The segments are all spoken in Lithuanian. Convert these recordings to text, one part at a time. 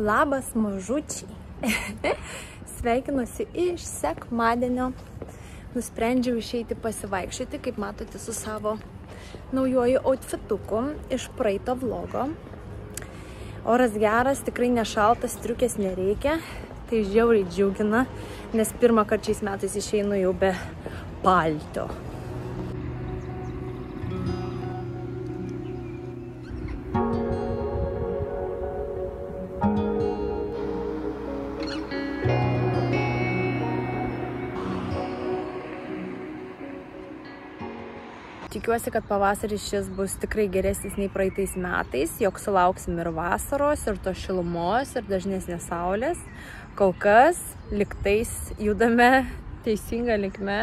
Labas mažučiai. Sveikinuosi iš sekmadienio. Nusprendžiau išeiti pasivaikščioti, kaip matote, su savo naujoju outfituku iš praeito vlogo. Oras geras, tikrai nešaltas, striukės nereikia. Tai žiauriai džiugina, nes pirmą kartą šiais metais išeinu jau be palto. Tikiuosi, kad pavasaris šis bus tikrai geresnis nei praeitais metais, jog sulauksim ir vasaros, ir to šilumos, ir dažnesnės saulės. Kol kas liktais judame teisinga linkme.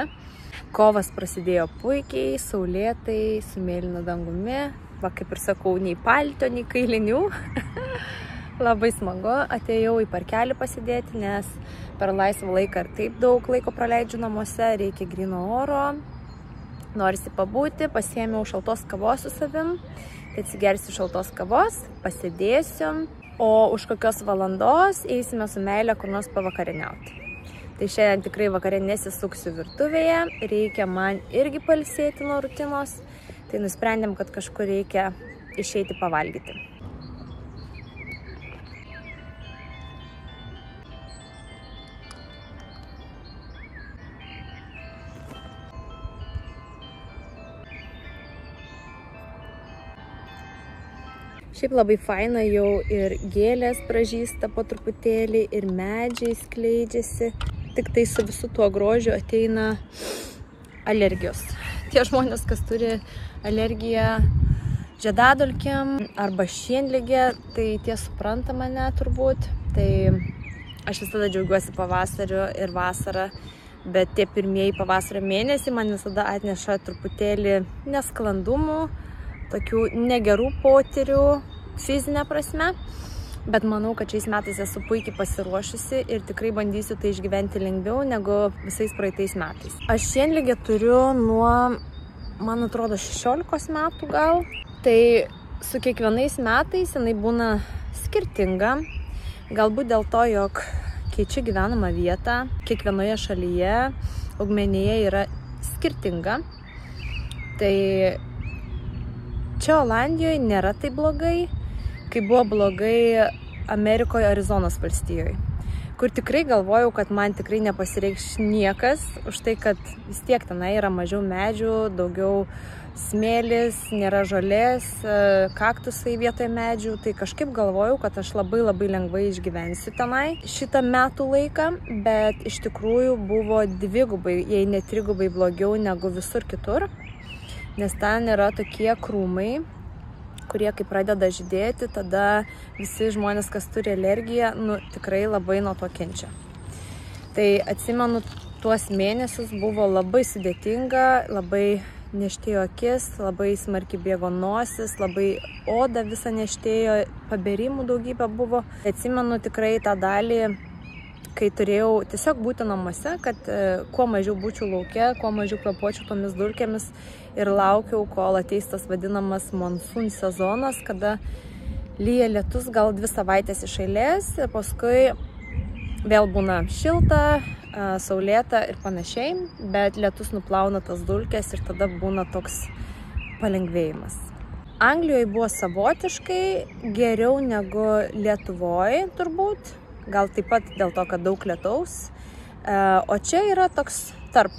Kovas prasidėjo puikiai, saulėtai, su mėlynu dangumi. Va, kaip ir sakau, nei palto, nei kailinių. Labai smagu. Atėjau į parkelį pasidėti, nes per laisvą laiką ir taip daug laiko praleidžiu namuose, reikia gryno oro. Norisi pabūti, pasiėmiau šaltos kavos su savim, tai atsigersiu šaltos kavos, pasėdėsiu, o už kokios valandos eisime su meile kur nors pavakarieniauti. Tai šiandien tikrai vakarė nesisuksiu virtuvėje, reikia man irgi pailsėti nuo rutinos, tai nusprendėm, kad kažkur reikia išeiti pavalgyti. Šiaip labai faina, jau ir gėlės pražysta po truputėlį, ir medžiai skleidžiasi. Tik tai su visu tuo grožiu ateina alergijos. Tie žmonės, kas turi alergiją žiedadulkėm arba šienligę, tai tie supranta mane turbūt. Tai aš visada džiaugiuosi pavasariu ir vasarą, bet tie pirmieji pavasario mėnesiai man visada atneša truputėlį nesklandumų, tokių negerų potyrių fizinę prasme, bet manau, kad šiais metais esu puikiai pasiruošusi ir tikrai bandysiu tai išgyventi lengviau negu visais praeitais metais. Aš šienligę turiu nuo, man atrodo, 16 metų gal. Tai su kiekvienais metais jinai būna skirtinga. Galbūt dėl to, jog keičiu gyvenamą vietą, kiekvienoje šalyje augmenija yra skirtinga. Tai čia Olandijoje nėra taip blogai, kaip buvo blogai Amerikoje, Arizonos valstijoje, kur tikrai galvojau, kad man tikrai nepasireikš niekas, už tai, kad vis tiek tenai yra mažiau medžių, daugiau smėlis, nėra žolės, kaktusai vietoje medžių, tai kažkaip galvojau, kad aš labai lengvai išgyvensiu tenai šitą metų laiką, bet iš tikrųjų buvo dvigubai, jei ne trigubai blogiau negu visur kitur. Nes ten yra tokie krūmai, kurie kai pradeda žydėti, tada visi žmonės, kas turi alergiją, tikrai labai nuo to kenčia. Tai atsimenu, tuos mėnesius buvo labai sudėtinga, labai neštėjo akis, labai smarkiai bėgo nosis, labai oda visą neštėjo, paberimų daugybė buvo. Atsimenu tikrai tą dalį, kai turėjau tiesiog būti namuose, kad kuo mažiau būčiau lauke, kuo mažiau kvėpuočiau tomis dulkėmis ir laukiau, kol ateis tas vadinamas monsun sezonas, kada lyja lietus gal 2 savaitės iš eilės ir paskui vėl būna šilta, saulėta ir panašiai, bet lietus nuplauna tas dulkės ir tada būna toks palengvėjimas. Anglijoje buvo savotiškai geriau negu Lietuvoje turbūt. Gal taip pat dėl to, kad daug lietaus. O čia yra toks tarp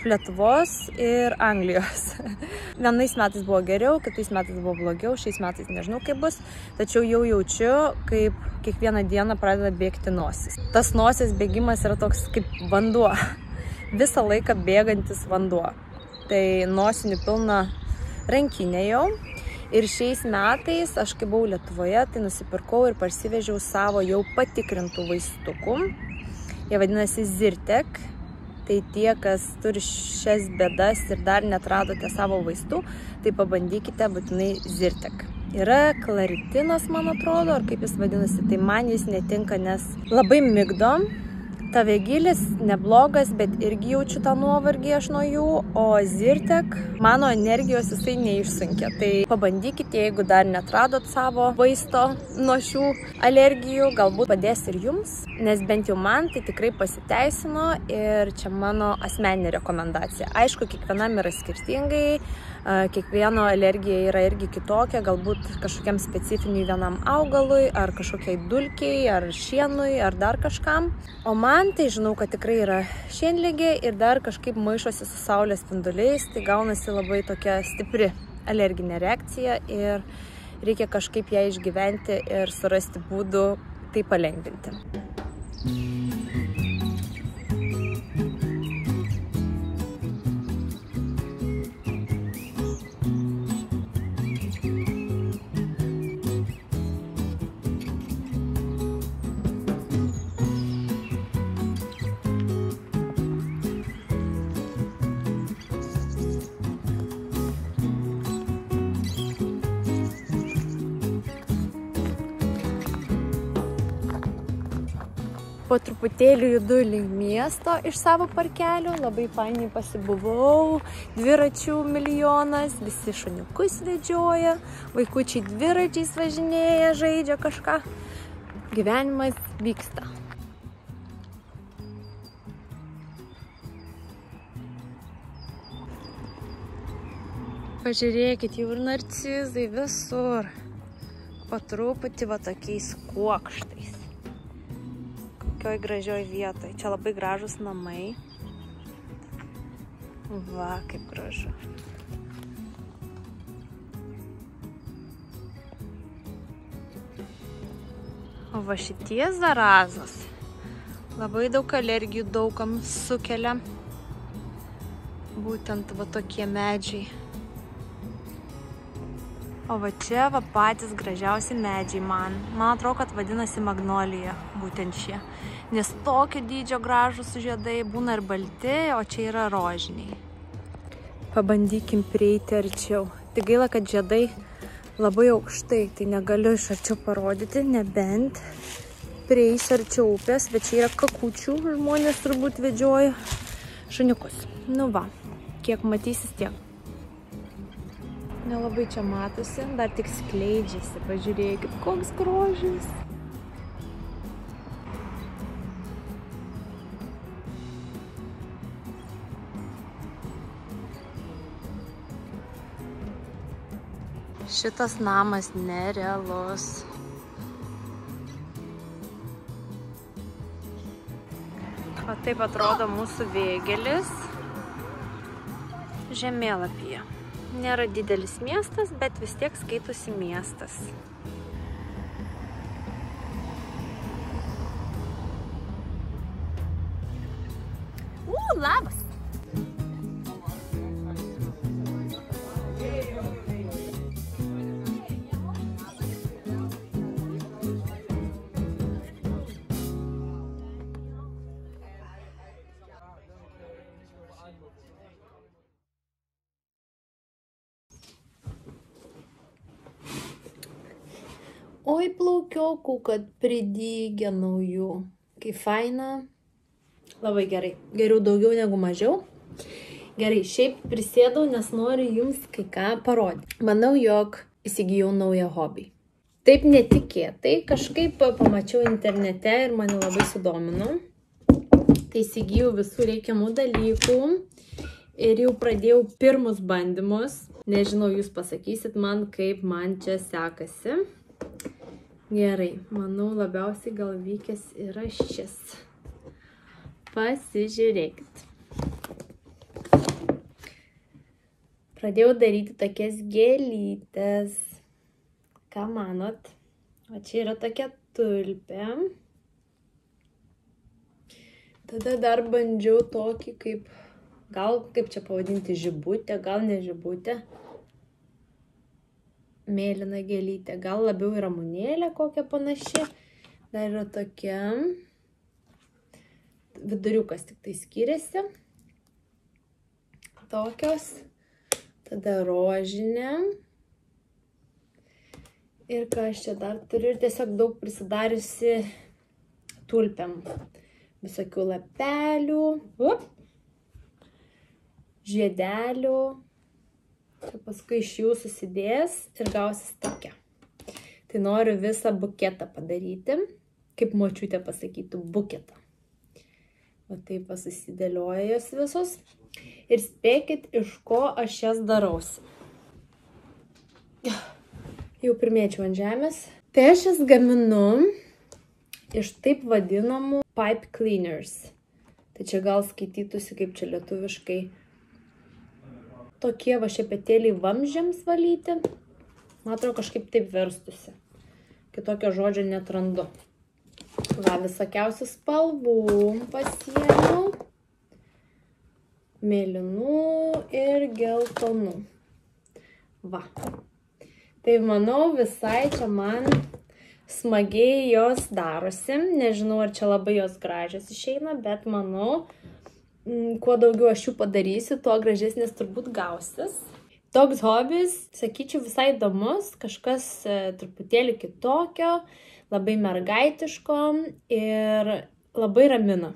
Lietuvos ir Anglijos. Vienais metais buvo geriau, kitais metais buvo blogiau, šiais metais nežinau kaip bus, tačiau jau jaučiu, kaip kiekvieną dieną pradeda bėgti nosis. Tas nosis bėgimas yra toks kaip vanduo, visą laiką bėgantis vanduo. Tai nosinių pilna rankinė jau. Ir šiais metais, aš kai buvau Lietuvoje, tai nusipirkau ir parsivežiau savo jau patikrintų vaistukų. Jie vadinasi Zyrtec. Tai tie, kas turi šias bėdas ir dar neatradote savo vaistų, tai pabandykite būtinai Zyrtec. Yra klaritinas, man atrodo, ar kaip jis vadinasi, tai man jis netinka, nes labai migdo. Tavegilis neblogas, bet irgi jaučiu tą nuovargį aš nuo jų, o Zyrtec mano energijos jisai neišsunkia. Tai pabandykite, jeigu dar netradot savo vaisto nuo šių alergijų, galbūt padės ir jums, nes bent jau man tai tikrai pasiteisino ir čia mano asmeninė rekomendacija. Aišku, kiekvienam yra skirtingai, kiekvieno alergija yra irgi kitokia, galbūt kažkokiam specifiniui vienam augalui, ar kažkokiai dulkiai, ar šienui, ar dar kažkam. O man tai žinau, kad tikrai yra šienligė ir dar kažkaip maišosi su saulės spinduliais, tai gaunasi labai tokia stipri alerginė reakcija ir reikia kažkaip ją išgyventi ir surasti būdų tai palengvinti. Po truputėlį judu link miesto iš savo parkelio, labai fainiai pasibuvau, dviračių milijonas, visi šuniukus vedžioja, vaikučiai dviračiais važinėja, žaidžia kažką. Gyvenimas vyksta. Pažiūrėkit, jau ir narcizai visur, po truputį va tokiais kuokštais. Kokioj gražioj vietoj. Čia labai gražus namai. Va, kaip gražu. O va šitie zarazos. Labai daug alergijų daugam sukelia. Būtent va tokie medžiai. O va čia va patys gražiausi medžiai man. Man atrodo, kad vadinasi magnolija, būtent šie. Nes tokio dydžio gražus žiedai būna ir balti, o čia yra rožiniai. Pabandykim prieiti arčiau. Tik gaila, kad žiedai labai aukštai, tai negaliu iš arčiau parodyti, nebent prieis arčiau upės, bet čia yra kakučių, žmonės turbūt vedžioja šuniukus. Nu va, kiek matysis tiek. Nelabai čia matosi, dar tik skleidžiasi, pažiūrėkit, koks grožis. Šitas namas nerealus. O taip atrodo mūsų Vėgėlis žemėlapyje. Nėra didelis miestas, bet vis tiek skaitosi miestas. Labas! Oi, plaukiokų, kad pridygė naujų. Kai faina. Labai gerai. Geriau daugiau negu mažiau. Gerai, šiaip prisėdau, nes noriu jums kai ką parodyti. Manau, jog įsigijau naują hobį. Taip netikėtai, kažkaip pamačiau internete ir mane labai sudomino. Tai įsigijau visų reikiamų dalykų ir jau pradėjau pirmus bandymus. Nežinau, jūs pasakysit man, kaip man čia sekasi. Gerai, manau, labiausiai gal vykęs yra šis. Pasižiūrėkit. Pradėjau daryti tokias gėlytes. Ką manot? O čia yra tokia tulpė. Tada dar bandžiau tokį kaip čia pavadinti, žibutę, gal ne žibutę. Mėlyna gėlytė, gal labiau yra ramunėlė kokia panaši. Dar yra tokia. Viduriukas tik tai skiriasi. Tokios. Tada rožinė. Ir ką aš čia dar turiu. Ir tiesiog daug prisidariusi tulpėm. visokių lapelių, žiedelių. Tai paskui iš jų susidės ir gausis tokia. Tai noriu visą buketą padaryti, kaip močiutė pasakytų, buketą. O taip susidėlioja jos visos. Ir spėkit, iš ko aš jas darausi. Jau primėčiau ant žemės. Tai aš jas gaminu iš taip vadinamų pipe cleaners. Tai čia gal skaitytųsi, kaip čia lietuviškai. Tokie va šepetėliai vamzdžiams valyti. Man atrodo, kažkaip taip verstusi. Kitokio žodžio netrandu. Va, visokiausių spalvų pasiėmiau. Mėlynų ir geltonų. Va. Tai manau, visai čia man smagiai jos darosi. Nežinau, ar čia labai jos gražios išeina, bet manau, kuo daugiau aš jų padarysiu, tuo gražesnis turbūt gausis. Toks hobis, sakyčiau, visai įdomus, kažkas truputėlį kitokio, labai mergaitiško ir labai ramina.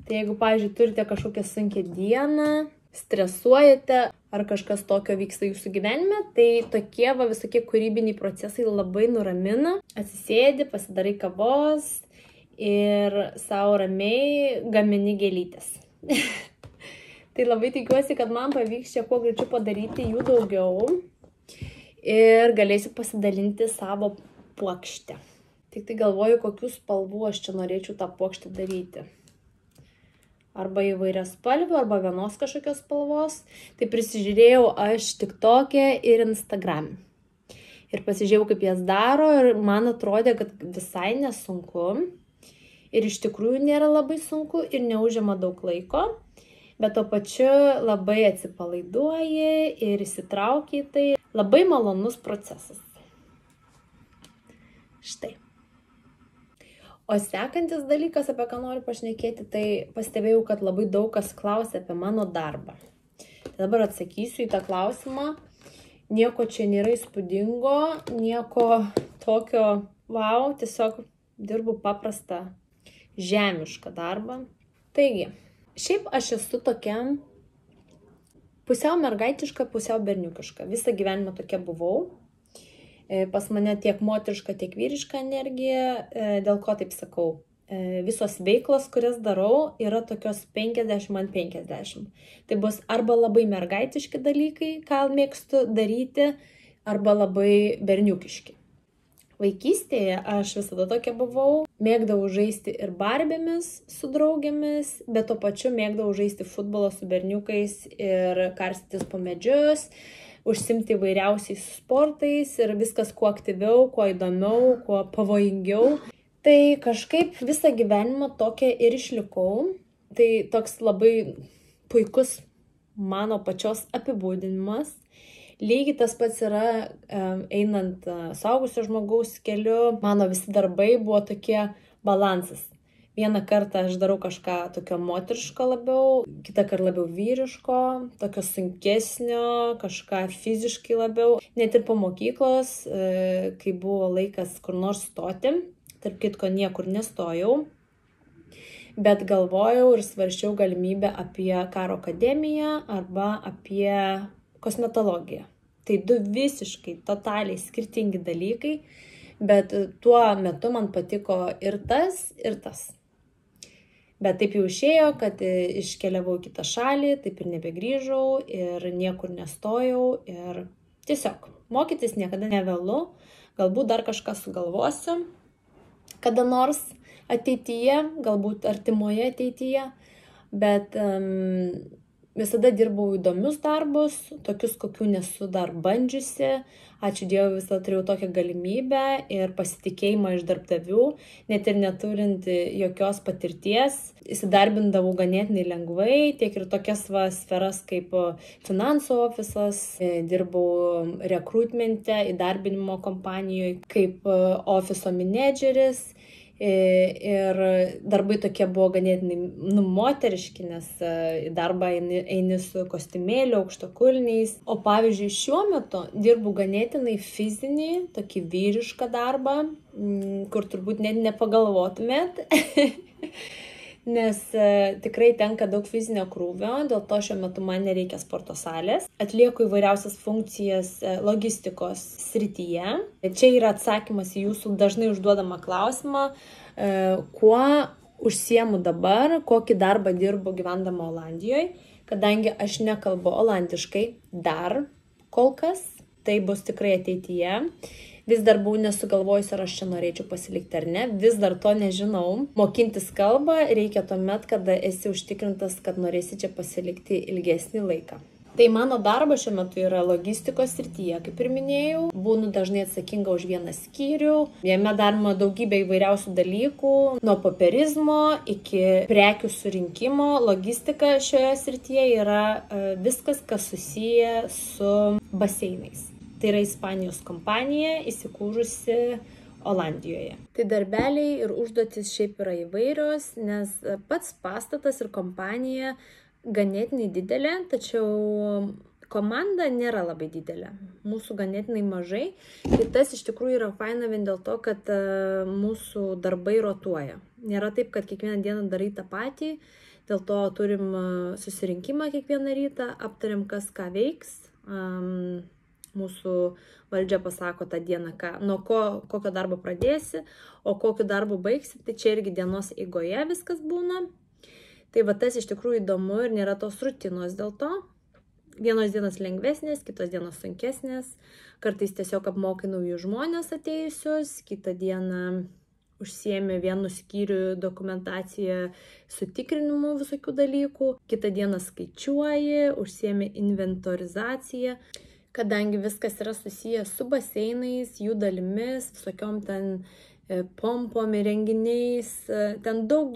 Tai jeigu, pavyzdžiui, turite kažkokią sunkią dieną, stresuojate ar kažkas tokio vyksta jūsų gyvenime, tai tokie visokie kūrybiniai procesai labai nuramina. Atsisėdi, pasidarai kavos ir savo ramiai gamini gėlytės. Tai labai tikiuosi, kad man pavyks čia kuo greičiau padaryti jų daugiau ir galėsiu pasidalinti savo puokštę. Tik tai galvoju, kokių spalvų aš čia norėčiau tą puokštę daryti. Arba įvairias spalvių, arba vienos kažkokios spalvos. Tai prisižiūrėjau aš TikTok'e ir Instagram. Ir pasižiūrėjau, kaip jas daro ir man atrodė, kad visai nesunku. Ir iš tikrųjų nėra labai sunku ir neužima daug laiko, bet to pačiu labai atsipalaiduoji ir įsitrauki į tai. Labai malonus procesas. Štai. O sekantis dalykas, apie ką noriu pašnekėti, tai pastebėjau, kad labai daug kas klausia apie mano darbą. Tai dabar atsakysiu į tą klausimą. Nieko čia nėra įspūdingo, nieko tokio, wow, tiesiog dirbu paprastą žemišką darbą. Taigi, šiaip aš esu tokia pusiau mergaitiška, pusiau berniukiška. Visą gyvenimą tokia buvau. Pas mane tiek moteriška, tiek vyriška energija. Dėl ko taip sakau? Visos veiklos, kurias darau, yra tokios 50-50. Tai bus arba labai mergaitiški dalykai, ką mėgstu daryti, arba labai berniukiški. Vaikystėje aš visada tokia buvau, mėgdavau žaisti ir barbėmis su draugėmis, bet to pačiu mėgdavau žaisti futbolą su berniukais ir karstytis po medžius, užsimti įvairiausiais sportais ir viskas kuo aktyviau, kuo įdomiau, kuo pavojingiau. Tai kažkaip visą gyvenimą tokia ir išlikau. Tai toks labai puikus mano pačios apibūdinimas. Lygiai tas pats yra einant suaugusio žmogaus keliu. Mano visi darbai buvo tokie balansas. Vieną kartą aš darau kažką tokio moteriško labiau, kitą kartą labiau vyriško, tokio sunkesnio, kažką fiziškai labiau. Net ir po mokyklos, kai buvo laikas kur nors stoti, tarp kitko niekur nestojau, bet galvojau ir svarsčiau galimybę apie karo akademiją arba apie kosmetologiją. Tai du visiškai, totaliai skirtingi dalykai, bet tuo metu man patiko ir tas, ir tas. Bet taip jau išėjo, kad iškeliavau į kitą šalį, taip ir nebegrįžau ir niekur nestojau ir tiesiog mokytis niekada nevėlu, galbūt dar kažką sugalvosiu, kada nors ateityje, galbūt artimoje ateityje, bet visada dirbau įdomius darbus, tokius, kokių nesu dar bandžiusi. Ačiū Dievui, visada turėjau tokią galimybę ir pasitikėjimą iš darbdavių, net ir neturint jokios patirties. Įsidarbindavau ganėtinai lengvai, tiek ir tokias sferas kaip finansų ofisas, dirbau rekrutmente, įdarbinimo kompanijoje kaip ofiso menedžeris. Ir darbai tokie buvo ganėtinai moteriški, nes į darbą eini su kostiumėliu, aukštakulniais. O pavyzdžiui, šiuo metu dirbu ganėtinai fizinį, tokį vyrišką darbą, kur turbūt net nepagalvotumėt. nes tikrai tenka daug fizinio krūvio, dėl to šiuo metu man nereikia sporto salės. Atlieku įvairiausias funkcijas logistikos srityje. Čia yra atsakymas į jūsų dažnai užduodamą klausimą, kuo užsiemu dabar, kokį darbą dirbu gyvendama Olandijoje, kadangi aš nekalbu olandiškai dar kol kas, tai bus tikrai ateityje. Vis dar buvau nesugalvojusi, ar aš čia norėčiau pasilikti ar ne. Vis dar to nežinau. Mokintis kalbą reikia tuomet, kada esi užtikrintas, kad norėsi čia pasilikti ilgesnį laiką. Tai mano darbas šiuo metu yra logistikos srityje, kaip ir minėjau. Būnu dažnai atsakinga už vieną skyrių. Jame daroma daugybė įvairiausių dalykų. Nuo popierizmo iki prekių surinkimo. Logistika šioje srityje yra viskas, kas susiję su baseinais. Tai yra Ispanijos kompanija, įsikūrusi Olandijoje. Tai darbeliai ir užduotis šiaip yra įvairios, nes pats pastatas ir kompanija ganėtinai didelė, tačiau komanda nėra labai didelė. Mūsų ganėtinai mažai. Ir tas iš tikrųjų yra faina vien dėl to, kad mūsų darbai rotuoja. Nėra taip, kad kiekvieną dieną darai tą patį, dėl to turim susirinkimą kiekvieną rytą, aptariam, kas ką veiks. Mūsų valdžia pasako tą dieną, nuo kokio darbo pradėsi, o kokiu darbu baigsi, tai čia irgi dienos eigoje viskas būna. Tai va tas iš tikrųjų įdomu ir nėra tos rutinos dėl to. Vienos dienos lengvesnės, kitos dienos sunkesnės, kartais tiesiog apmokai naujus žmonės atėjusius, kitą dieną užsiėmė vienu skyriu dokumentaciją su tikrinimu visokių dalykų, kitą dieną skaičiuoji, užsiėmė inventorizaciją. Kadangi viskas yra susijęs su baseinais, jų dalimis, visokiom ten pompom, įrenginiais, ten daug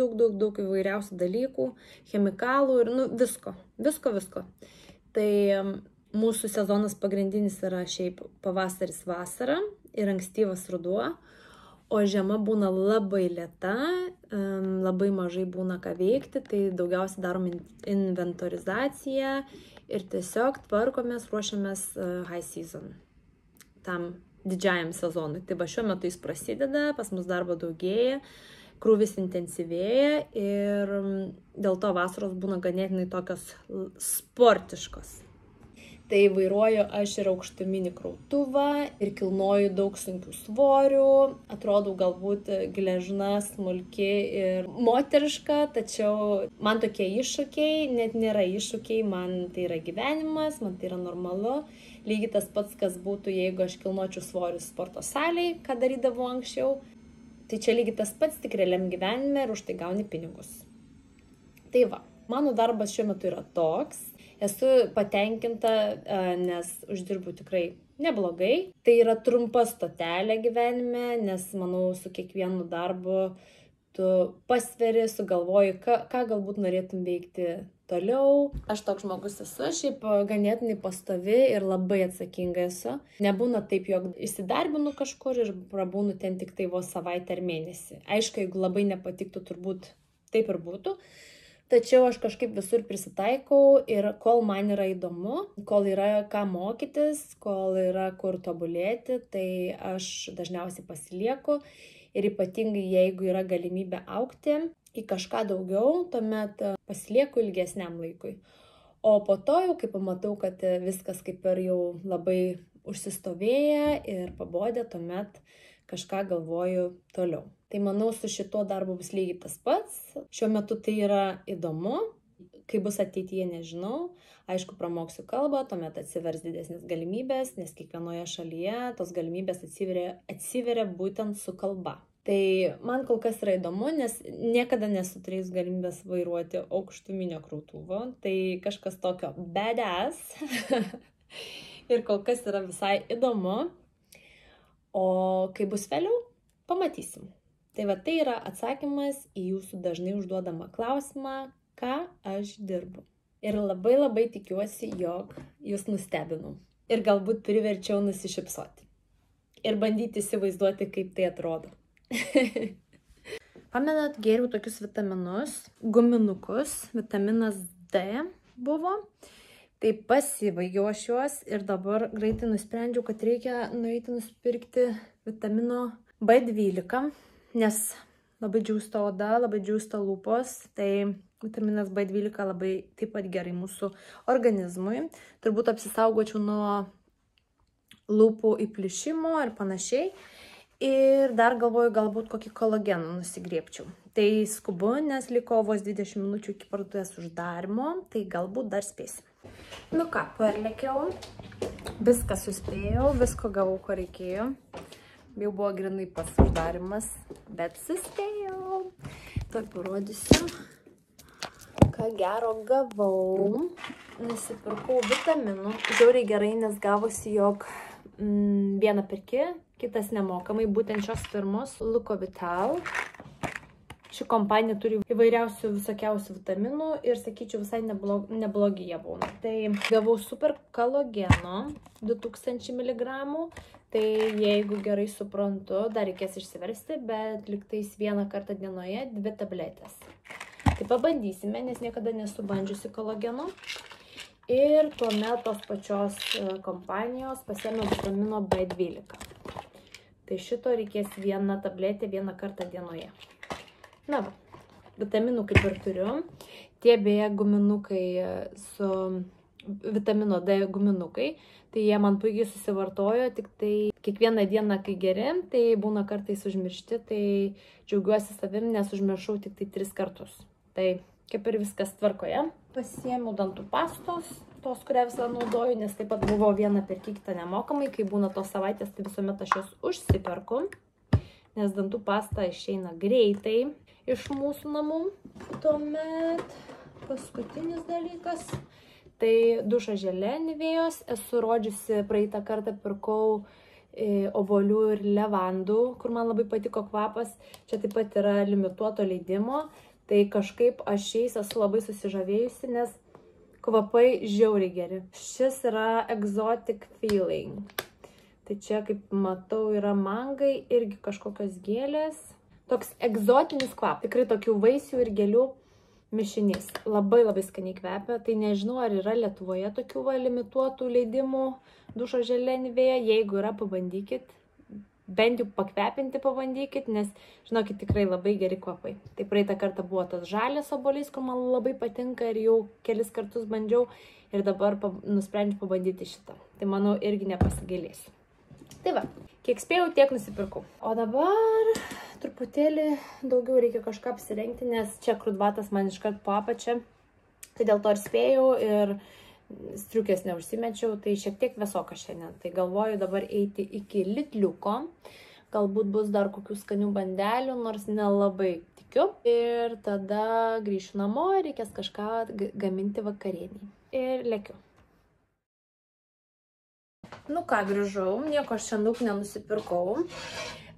įvairiausių dalykų, chemikalų ir visko. Tai mūsų sezonas pagrindinis yra šiaip pavasaris vasara ir ankstyvas ruduo, o žiema būna labai lėta, labai mažai būna ką veikti, tai daugiausiai darom inventorizaciją ir tiesiog tvarkomės, ruošiamės high season, tam didžiajam sezonui. Tai va šiuo metu jis prasideda, pas mus darbo daugėja, krūvis intensyvėja ir dėl to vasaros būna ganėtinai tokios sportiškos. Tai vairuoju aš ir aukštuminį krautuvą ir kilnoju daug sunkių svorių. Atrodau galbūt gležna, smulki ir moteriška, tačiau man tokie iššūkiai net nėra iššūkiai, man tai yra gyvenimas, man tai yra normalu. Lygiai tas pats, kas būtų, jeigu aš kilnočiau svorius sporto salėj, ką darydavau anksčiau. Tai čia lygiai tas pats tik realiam gyvenime ir už tai gauni pinigus. Tai va, mano darbas šiuo metu yra toks. Esu patenkinta, nes uždirbu tikrai neblogai. Tai yra trumpa stotelė gyvenime, nes manau, su kiekvienu darbu tu pasveri, sugalvoji, ką galbūt norėtum veikti toliau. Aš toks žmogus esu, šiaip ganėtinai pastovi ir labai atsakinga esu. Nebūna taip, jog įsidarbinu kažkur ir prabūnu ten tik tai vos savaitę ar mėnesį. Aišku, jeigu labai nepatiktų, turbūt taip ir būtų. Tačiau aš kažkaip visur prisitaikau ir kol man yra įdomu, kol yra ką mokytis, kol yra kur tobulėti, tai aš dažniausiai pasilieku ir ypatingai jeigu yra galimybė augti į kažką daugiau, tuomet pasilieku ilgesniam laikui. O po to jau, kai pamatau, kad viskas kaip ir jau labai užsistovėję ir pabodė, tuomet kažką galvoju toliau. Tai manau, su šituo darbu bus lygiai tas pats. Šiuo metu tai yra įdomu, kai bus ateityje nežinau. Aišku, pramoksiu kalbą, tuomet atsivers didesnės galimybės, nes kiekvienoje šalyje tos galimybės atsiveria būtent su kalba. Tai man kol kas yra įdomu, nes niekada nesu turėjus galimybės vairuoti aukštuminio krautuvo. Tai kažkas tokio badass. Ir kol kas yra visai įdomu. O kai bus vėliau, pamatysim. Tai va, tai yra atsakymas į jūsų dažnai užduodamą klausimą, ką aš dirbu. Ir labai tikiuosi, jog jūs nustebinau. Ir galbūt priverčiau nusišypsoti. Ir bandyti įsivaizduoti, kaip tai atrodo. Pamenat, gėriau tokius vitaminus, guminukus, vitaminas D buvo. Tai pasibaigiau aš juos ir dabar greitai nusprendžiau, kad reikia nueiti nusipirkti vitamino B12, nes labai džiūsta oda, labai džiūsta lūpos, tai vitaminas B12 labai taip pat gerai mūsų organizmui. Turbūt apsisaugočiau nuo lūpų įplyšimo ir panašiai. Ir dar galvoju, galbūt kokį kolageną nusigriebčiau. Tai skubu, nes liko vos 20 minučių iki parduotuvės uždarimo, tai galbūt dar spėsim. Nu ką, parlėkiau, viską suspėjau, visko gavau, ko reikėjo. Jau buvo grinai pas uždarimas, bet suspėjau. Tuoj parodysiu, ką gero gavau. Nusipirkau vitaminų. Žiauriai gerai, nes gavosi, jog vieną perki, kitas nemokamai, būtent šios firmos Luko Vital. Ši kompanija turi įvairiausių visokiausių vitaminų ir, sakyčiau, visai neblogi jie būna. Tai gavau super kolageno 2000 mg. Tai jeigu gerai suprantu, dar reikės išsiversti, bet liktais vieną kartą dienoje 2 tabletės. Tai pabandysime, nes niekada nesu bandžiusi kolageno. Ir tuomet tos pačios kompanijos pasiėmiau vitamino B12. Tai šito reikės vieną tabletę vieną kartą dienoje. Na va, vitaminų kaip ir turiu. Tie beje guminukai su vitamino D guminukai, tai jie man puikiai susivartojo, tik tai kiekvieną dieną, kai geri, tai būna kartais užmiršti, tai džiaugiuosi savim, nes užmiršau tik tai 3 kartus. Tai kaip ir viskas tvarkoje. Pasiėmiau dantų pastos, tos, kurią visą naudoju, nes taip pat buvo vieną perki, kitą nemokamai. Kai būna tos savaitės, tai visuomet aš jos užsiperku, nes dantų pasta išeina greitai iš mūsų namų. Tuomet paskutinis dalykas, tai dušo želė Nivėjos. Esu rodžiusi, praeitą kartą pirkau obuolių ir levandų, kur man labai patiko kvapas. Čia taip pat yra limituoto leidimo. Tai kažkaip aš šiais esu labai susižavėjusi, nes kvapai žiauriai geri. Šis yra Exotic Feeling. Tai čia, kaip matau, yra mangai, irgi kažkokios gėlės. Toks egzotinis kvap. Tikrai tokių vaisių ir gėlių mišinys. Labai labai skaniai kvepia. Tai nežinau, ar yra Lietuvoje tokių limituotų leidimų dušo želė Nivėja. Jeigu yra, pabandykit. Bent jau pakvepinti pabandykit, nes, žinokit, tikrai labai geri kvapai. Tai praeitą kartą buvo tas žalias obuolys, kur man labai patinka ir jau kelis kartus bandžiau ir dabar nusprendžiu pabandyti šitą. Tai manau, irgi nepasigailėsiu. Tai va, kiek spėjau, tiek nusipirkau. O dabar truputėlį daugiau reikia kažką apsirengti, nes čia krūtbatas man iškart po apačią. Tai dėl to ir spėjau ir striukės neužsimečiau, tai šiek tiek vėsoka šiandien. Tai galvoju dabar eiti iki Lidliuko. Galbūt bus dar kokių skanių bandelių, nors nelabai tikiu. Ir tada grįšiu namo, reikės kažką gaminti vakarieniai. Ir lėkiu. Nu ką, grįžau, nieko aš šiandien daug nenusipirkau.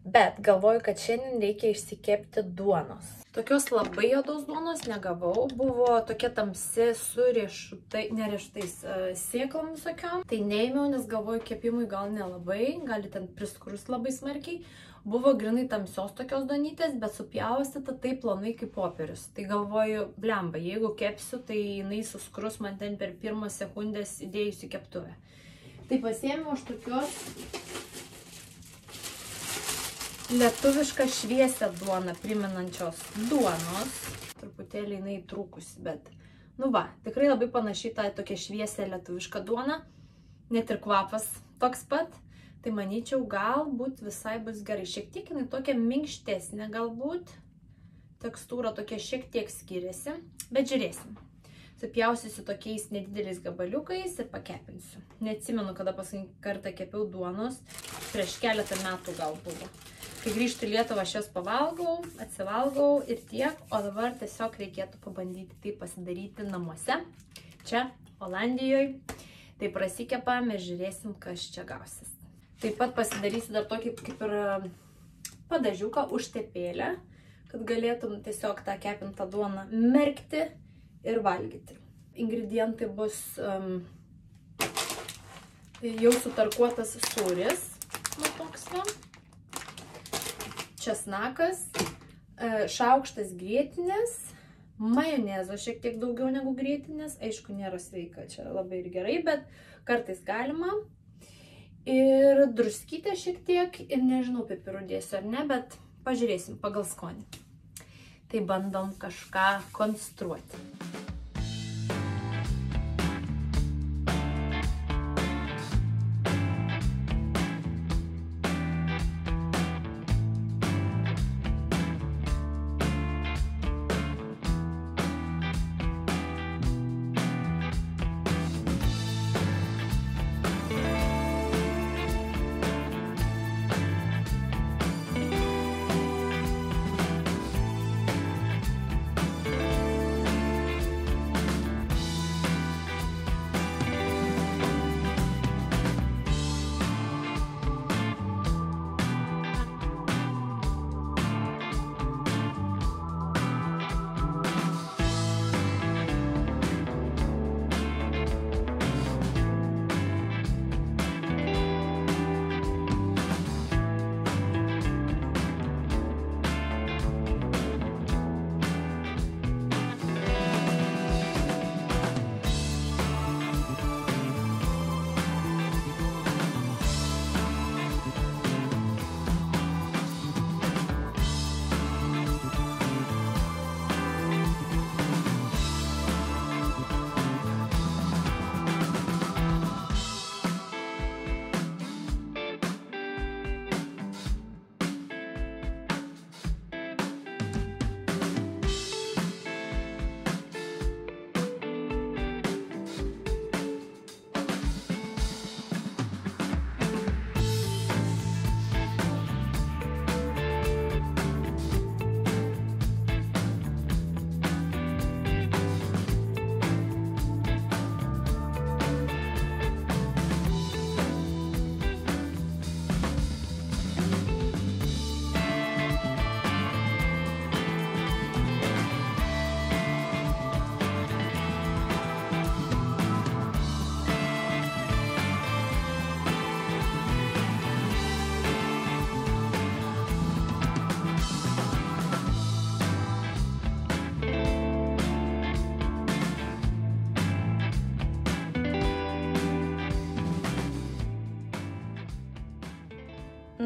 Bet galvoju, kad šiandien reikia išsikepti duonos. Tokios labai juodos duonos negavau. Buvo tokia tamsi su nerieštais sėklom visokiom. Tai neėmiau, nes galvoju, kepimui gal nelabai. Gali ten priskrus labai smarkiai. Buvo grinai tamsios tokios duonytės, bet supjaustyta taip plonai kaip popierius. Tai galvoju, blemba, jeigu kepsiu, tai jinai suskrus man ten per 1 sekundės įdėjus į keptuvę. Tai pasiėmiau aš tokios lietuvišką šviesią duoną primenančios duonos. Truputėlį jinai trūkusi, bet nu va, tikrai labai panašiai tą tokią šviesią lietuvišką duoną. Net ir kvapas toks pat. Tai manyčiau, galbūt visai bus gerai. Šiek tiek jinai tokia minkštesnė galbūt. Tekstūra tokia šiek tiek skiriasi, bet žiūrėsim. Supjausiu tokiais nedideliais gabaliukais ir pakepinsiu. Neatsimenu, kada paskutinį kartą kepiau duonos. Prieš keletą metų gal buvo. Kai grįžtu į Lietuvą, aš jas pavalgau, atsivalgau ir tiek, o dabar tiesiog reikėtų pabandyti tai pasidaryti namuose, čia, Olandijoje. Tai prasikepam ir žiūrėsim, kas čia gausis. Taip pat pasidarysiu dar tokį kaip ir padažiuką, užtepėlę, kad galėtum tiesiog tą kepintą duoną merkti ir valgyti. Ingredientai bus jau sutarkuotas sūris, nu toks va. Česnakas, šaukštas grietinės, majonezo šiek tiek daugiau negu grietinės, aišku, nėra sveika, čia labai ir gerai, bet kartais galima. Ir druskytę šiek tiek, ir nežinau, pipirų dėsiu ar ne, bet pažiūrėsim pagal skonį. tai bandom kažką konstruoti.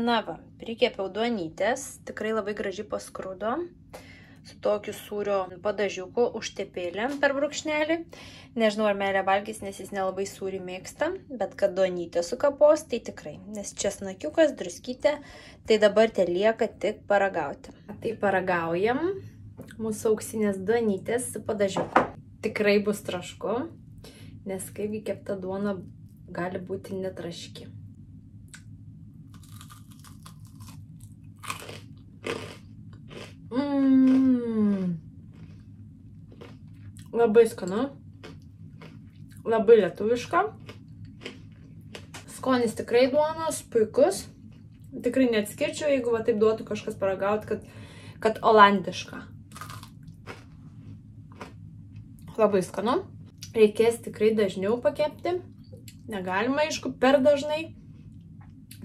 Na va, prikepiau duonytės, tikrai labai gražiai paskrudo, su tokiu sūrio padažiuku užtepėlė per brūkšnelį. Nežinau, ar Meilė valgys, nes jis nelabai sūrį mėgsta, bet kad duonytė sukapos, tai tikrai, nes česnakiukas, druskytė, tai dabar te lieka tik paragauti. Tai paragaujam mūsų auksinės duonytės su padažiuku. Tikrai bus trašku, nes kaip įkepta duona gali būti netraški. Labai skanu, labai lietuviška, skonis tikrai duonos, puikus, tikrai neatskirčiau, jeigu va taip duotų kažkas paragauti, kad olandiška. Labai skanu, reikės tikrai dažniau pakepti, negalima aišku per dažnai,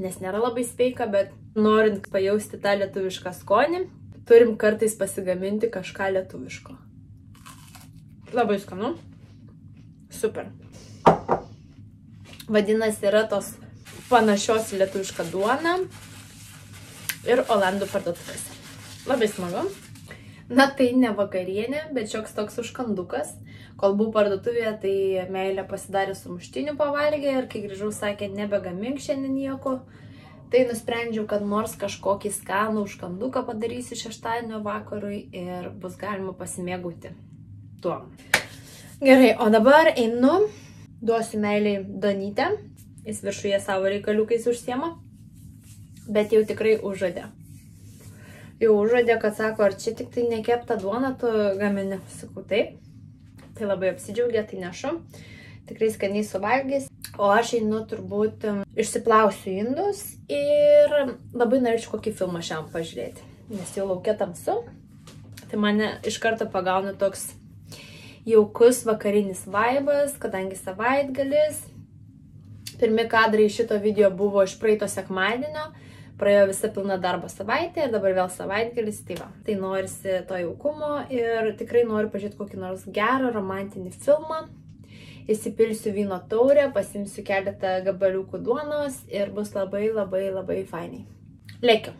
nes nėra labai sveika, bet norint pajausti tą lietuvišką skonį, turim kartais pasigaminti kažką lietuviško. Labai skanu. Super. Vadinasi, yra tos panašios lietuvišką duoną ir olandų parduotuvėse. Labai smagu. Na tai ne vakarienė, bet šioks toks užkandukas. Kol buvau parduotuvėje, tai Meilė pasidarė sumuštinių pavalgė ir kai grįžau sakė, nebegamink šiandien nieko. Tai nusprendžiau, kad nors kažkokį skanų užkanduką padarysiu šeštadienio vakarui ir bus galima pasimėgauti tuo. Gerai, o dabar einu, duosiu Meiliai duonytę, jis viršuje savo reikaliukais užsiema, bet jau tikrai užžadė. Jau užžadė, kad sako, ar čia tik tai nekepta duona, tu gamini. Sakau, taip. Tai labai apsidžiaugė, tai nešu. Tikrai skaniai suvalgys. O aš einu turbūt išsiplausiu indus ir labai norėčiau kokį filmą šiandien pažiūrėti. Nes jau laukia tamsu. Tai mane iš karto pagauna toks jaukus vakarinis vaibas, kadangi savaitgalis. Pirmi kadrai šito video buvo iš praeito sekmadienio. Praėjo visa pilna darbo savaitė ir dabar vėl savaitgalis. Tai va, tai norisi to jaukumo ir tikrai noriu pažiūrėti kokį nors gerą romantinį filmą. Įsipilsiu vyno taurę, pasimsiu keletą gabaliukų duonos ir bus labai fainiai. Lėkiu.